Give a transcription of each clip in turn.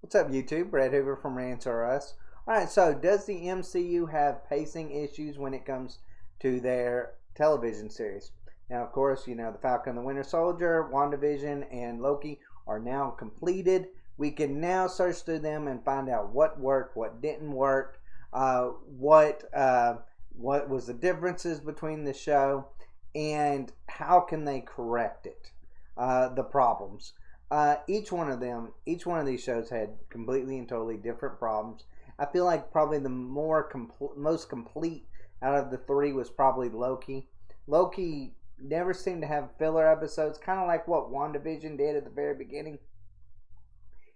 What's up, YouTube? Brad Hoover from Rants. Alright, so does the MCU have pacing issues when it comes to their television series? Now, of course, you know, The Falcon and the Winter Soldier, WandaVision, and Loki are now completed. We can now search through them and find out what worked, what didn't work, what was the differences between the show, and how can they correct it, the problems. Each one of these shows had completely and totally different problems. I feel like probably the most complete out of the three was probably Loki. Loki never seemed to have filler episodes, kind of like what WandaVision did at the very beginning.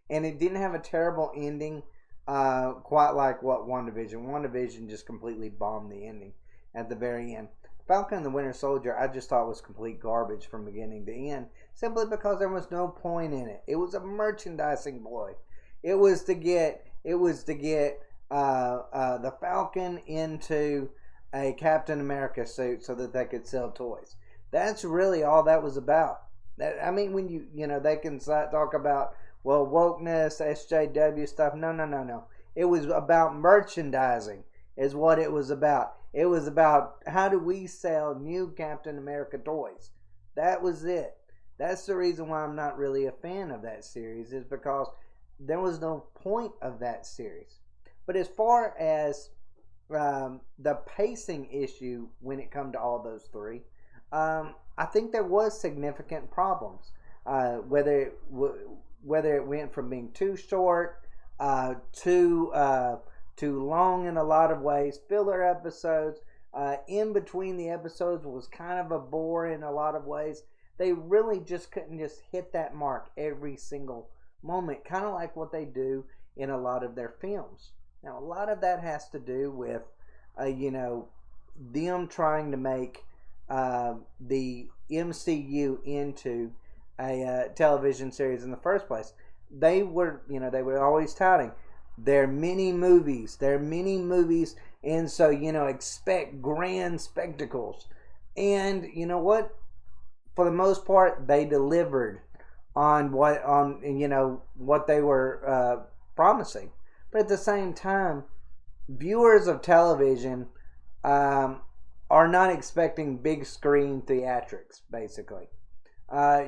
And it didn't have a terrible ending, quite like what WandaVision just completely bombed the ending at the very end. Falcon and the Winter Soldier, I just thought was complete garbage from beginning to end, simply because there was no point in it. It was a merchandising ploy. It was to get the Falcon into a Captain America suit so that they could sell toys. That's really all that was about. I mean, when they can talk about, well, wokeness, SJW stuff. No. It was about merchandising is what it was about. It was about how do we sell new Captain America toys. That was it. That's the reason why I'm not really a fan of that series, is because there was no point of that series. But as far as the pacing issue when it come to all those three, I think there was significant problems. Whether it went from being too short, too long in a lot of ways, filler episodes, in between the episodes was kind of a bore in a lot of ways. They really just couldn't just hit that mark every single moment, kind of like what they do in a lot of their films. Now, a lot of that has to do with, them trying to make the MCU into a television series in the first place. They were always touting their mini movies, and so expect grand spectacles. And you know what? For the most part, they delivered on what they were promising. But at the same time, viewers of television are not expecting big screen theatrics. Basically,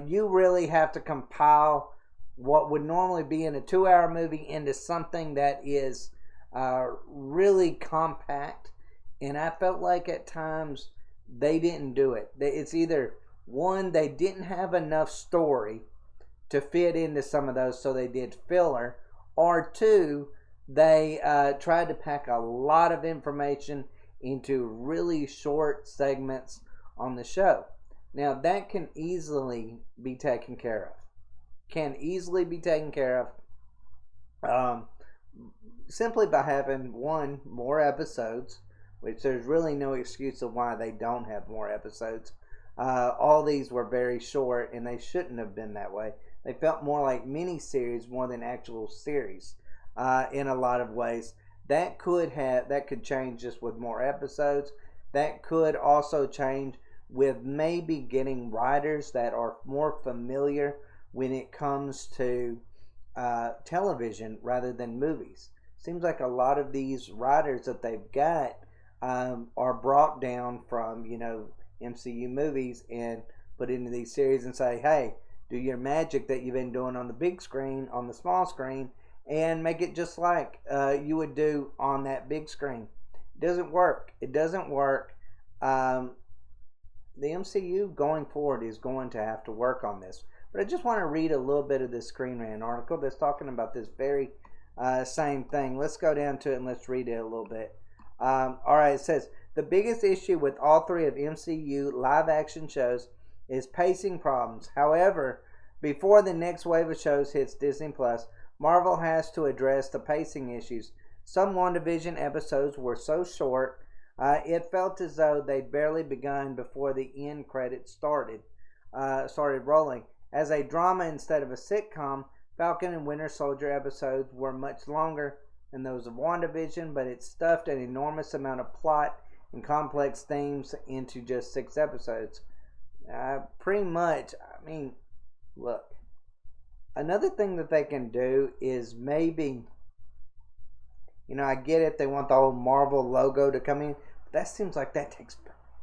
you really have to compile what would normally be in a 2-hour movie into something that is really compact. And I felt like at times they didn't do it. It's either one, they didn't have enough story to fit into some of those, so they did filler, or two, they tried to pack a lot of information into really short segments on the show. Now, that can easily be taken care of. Simply by having more episodes, which there's really no excuse of why they don't have more episodes. All these were very short, and they shouldn't have been that way. They felt more like mini-series more than actual series in a lot of ways. That could change just with more episodes. That could also change with maybe getting writers that are more familiar when it comes to television rather than movies. Seems like a lot of these writers that they've got are brought down from MCU movies and put into these series and say, hey, do your magic that you've been doing on the big screen, on the small screen, and make it just like you would do on that big screen. It doesn't work. The MCU going forward is going to have to work on this. But I just want to read a little bit of this Screen Rant article that's talking about this very same thing. Let's go down to it and let's read it a little bit. Alright, it says, the biggest issue with all three of MCU live-action shows is pacing problems. However, before the next wave of shows hits Disney+, Marvel has to address the pacing issues. Some WandaVision episodes were so short, it felt as though they'd barely begun before the end credits started rolling. As a drama instead of a sitcom, Falcon and Winter Soldier episodes were much longer than those of WandaVision, but it stuffed an enormous amount of plot and complex themes into just 6 episodes. Pretty much, I mean, look, Another thing that they can do is maybe, I get it, they want the old Marvel logo to come in, but that seems like that takes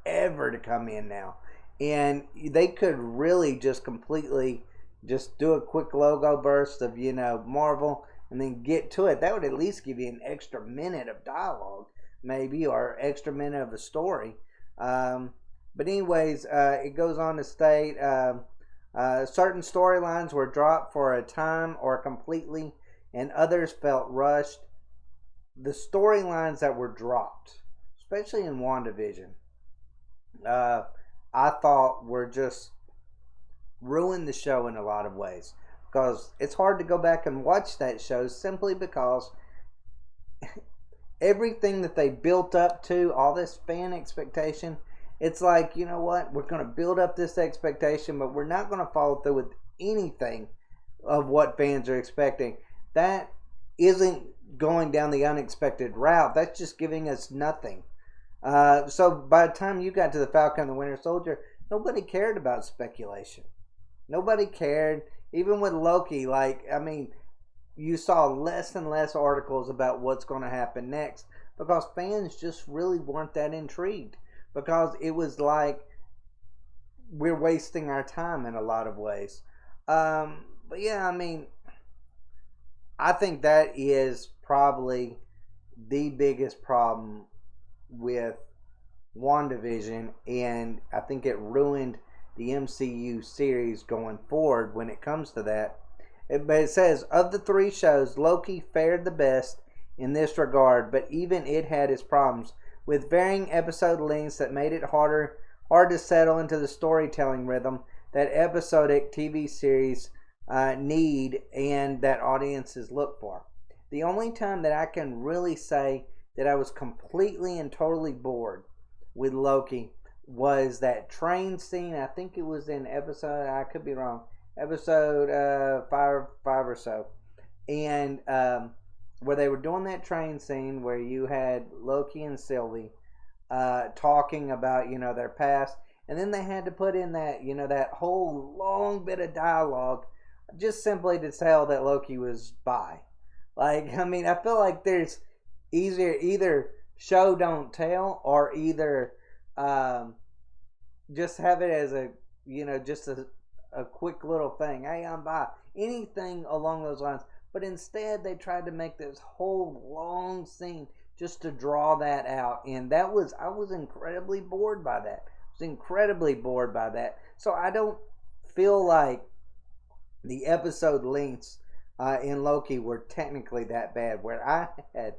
forever to come in now. And they could really just completely just do a quick logo burst of, Marvel and then get to it. That would at least give you an extra minute of dialogue, maybe, or extra minute of a story. But anyways, it goes on to state certain storylines were dropped for a time or completely, and others felt rushed. The storylines that were dropped, especially in WandaVision, I thought were just ruined the show in a lot of ways. Because it's hard to go back and watch that show simply because everything that they built up to, all this fan expectation, it's like, you know what, we're going to build up this expectation, but we're not going to follow through with anything of what fans are expecting. That isn't going down the unexpected route. That's just giving us nothing. So by the time you got to the Falcon and the Winter Soldier, nobody cared about speculation. Nobody cared. Even with Loki, you saw less and less articles about what's going to happen next because fans just really weren't that intrigued, because it was like we're wasting our time in a lot of ways. But yeah, I think that is probably the biggest problem with WandaVision, and I think it ruined the MCU series going forward when it comes to that. But it says, of the three shows, Loki fared the best in this regard, but even it had its problems, with varying episode lengths that made it hard to settle into the storytelling rhythm that episodic TV series need and that audiences look for. The only time that I can really say that I was completely and totally bored with Loki was that train scene. I think it was in episode, I could be wrong, episode 5 or so, and where they were doing that train scene where you had Loki and Sylvie talking about their past, and then they had to put in that that whole long bit of dialogue just simply to tell that Loki was bi. I feel like there's either show don't tell, or either just have it as a just a quick little thing. Hey, I'm bi. Anything along those lines. But instead, they tried to make this whole long scene just to draw that out, and I was incredibly bored by that. So I don't feel like the episode lengths in Loki were technically that bad. Where I had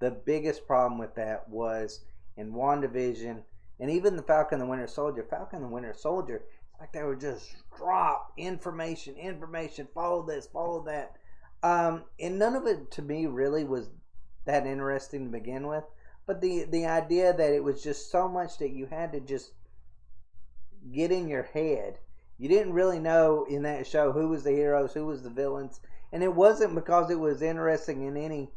the biggest problem with that was in WandaVision, and even the Falcon and the Winter Soldier. Falcon and the Winter Soldier, like they were just drop information, follow this, follow that. And none of it to me really was that interesting to begin with. But the idea that it was just so much that you had to just get in your head. You didn't really know in that show who was the heroes, who was the villains. And it wasn't because it was interesting in any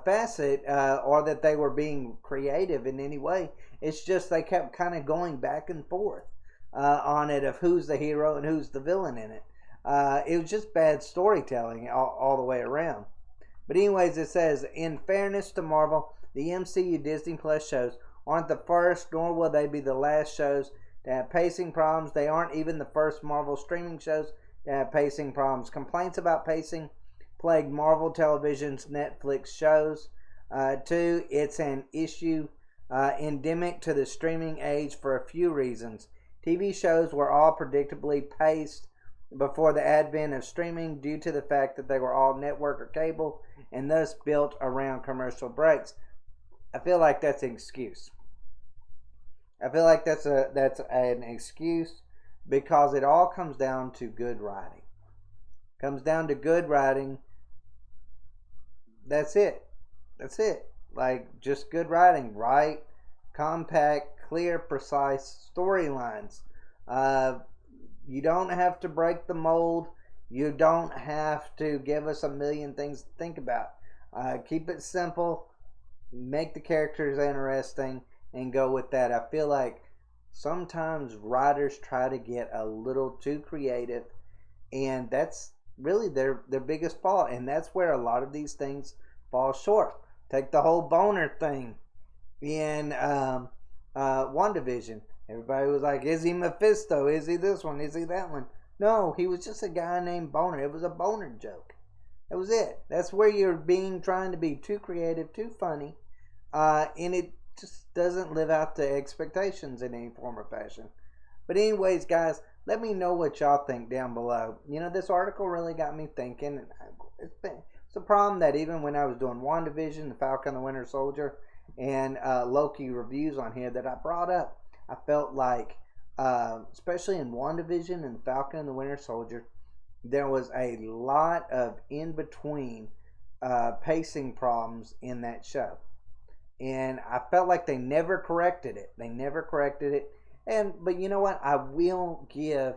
facet or that they were being creative in any way. It's just they kept kind of going back and forth on it of who's the hero and who's the villain in it. It was just bad storytelling all the way around. But anyways, it says, in fairness to Marvel, the MCU Disney Plus shows aren't the first, nor will they be the last shows to have pacing problems. They aren't even the first Marvel streaming shows to have pacing problems. Complaints about pacing plagued Marvel Television's Netflix shows. Two, it's an issue endemic to the streaming age for a few reasons. TV shows were all predictably paced before the advent of streaming due to the fact that they were all network or cable and thus built around commercial breaks. I feel like that's an excuse. That's an excuse because it all comes down to good writing. That's it. Like, just good writing. Write compact, clear, precise storylines. You don't have to break the mold. You don't have to give us a million things to think about. Keep it simple. Make the characters interesting and go with that. I feel like sometimes writers try to get a little too creative, and that's really their biggest fault, and that's where a lot of these things fall short. Take the whole boner thing in WandaVision. Everybody was like, is he Mephisto? Is he this one? Is he that one? No, he was just a guy named Boner. It was a boner joke. That was it. That's where you're trying to be too creative, too funny, and it just doesn't live out to expectations in any form or fashion. But anyways, guys, let me know what y'all think down below. This article really got me thinking. It's a problem that even when I was doing WandaVision, The Falcon and the Winter Soldier, and Loki reviews on here that I brought up, I felt like, especially in WandaVision and Falcon and the Winter Soldier, there was a lot of in-between pacing problems in that show. And I felt like they never corrected it. But you know what? I will give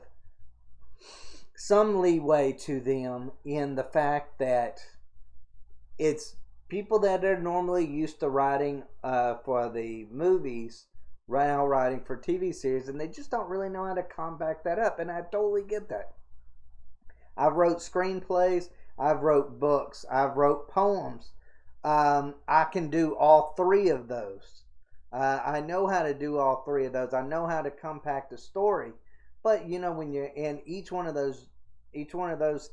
some leeway to them in the fact that it's people that are normally used to writing for the movies, right now writing for TV series, and they just don't really know how to compact that up. And I totally get that. I've wrote screenplays, I've wrote books, I've wrote poems. I can do all three of those. I know how to do all three of those. I know how to compact a story. But when you're in each one of those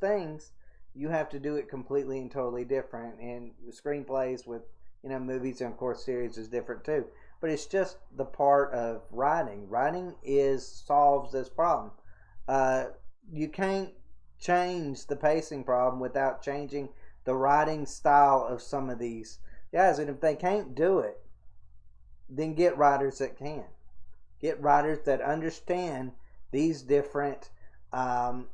things, you have to do it completely and totally different. And screenplays with movies and of course series is different too. But it's just the part of writing. Writing solves this problem. You can't change the pacing problem without changing the writing style of some of these guys. And if they can't do it, then get writers that can. Get writers that understand these different TV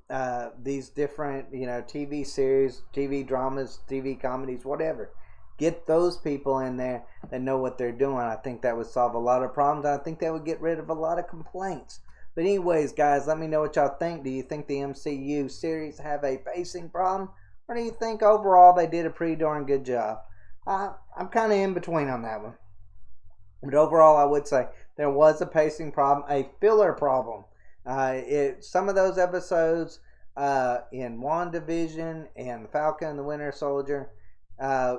series, TV dramas, TV comedies, whatever. Get those people in there that know what they're doing. I think that would solve a lot of problems. I think that would get rid of a lot of complaints. But anyways, guys, let me know what y'all think. Do you think the MCU series have a pacing problem? Or do you think overall they did a pretty darn good job? I'm kind of in between on that one. But overall, I would say there was a pacing problem, a filler problem. Some of those episodes in WandaVision and The Falcon and the Winter Soldier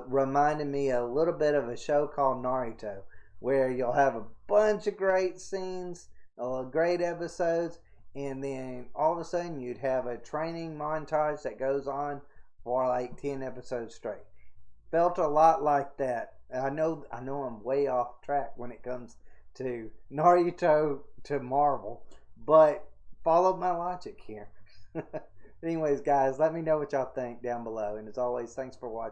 reminded me a little bit of a show called Naruto, where you'll have a bunch of great scenes, great episodes, and then all of a sudden you'd have a training montage that goes on for like 10 episodes straight. Felt a lot like that. I know I'm way off track when it comes to Naruto to Marvel, but follow my logic here. Anyways, guys, let me know what y'all think down below. And as always, thanks for watching.